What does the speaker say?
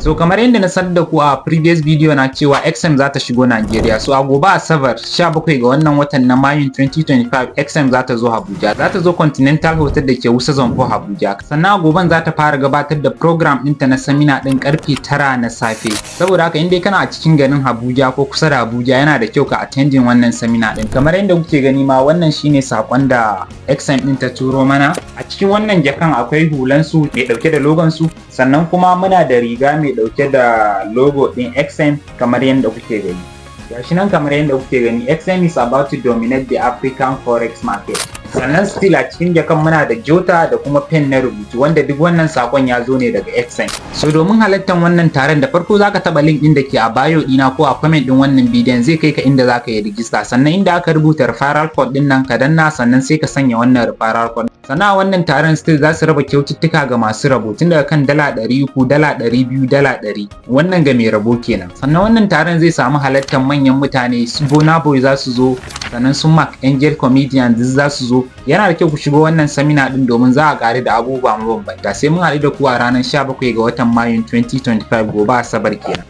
So kamar yadda na sanar da ku a previous video na cewa XM za ta shigo Najeriya. So a gobe Asabar 17 ga wannan watan na Mayun 2025 XM za ta zo Abuja. Za ta zo Continental Hotel da ke Wusa Zonfo Abuja. Sannan a goben za ta fara gabatar da program ɗinta na seminar ɗin karfe 9 na safe. Saboda haka indai kana a cikin garin Abuja ko kusa da Abuja yana da kyau ka attending wannan seminar ɗin. Kamar yadda kuke gani ma wannan shine sakon da XM ɗin ta turo mana. A cikin wannan jakan akwai hulansu mai ɗauke da logon su, sannan kuma muna da riga mai dauke da logo din XM kamar yadda kuke gani. Gashi nan kamar yadda kuke gani, XM is about to dominate the African forex market. Sannan still a cikin jakan muna da jota da kuma pen na rubutu, wanda duk wannan sakon ya zo ne daga XM. So domin halartar wannan taron da farko zaka taba link din da ke a bio dina ko a comment din wannan bidiyon, zai kai ka inda zaka yi register. Sannan inda aka rubuta referral code din nan ka danna, sannan sai ka sanya wannan referral code. Sannan a wannan taron still za su raba kyaututtuka ga masu rabo tun daga kan $300, $200, $100. Wannan ga mai rabo kenan. Sannan wannan taron zai samu halartar manyan mutane, su Burna Boy za su zo, sannan su Mark Angel comedian za su zo. Yana da kyau ku shigo wannan seminar din domin za a ƙare da abubuwa mabambanta. Sai mun haɗu da ku a ranar 17 ga watan Mayun 2025 gobe Asabar kenan.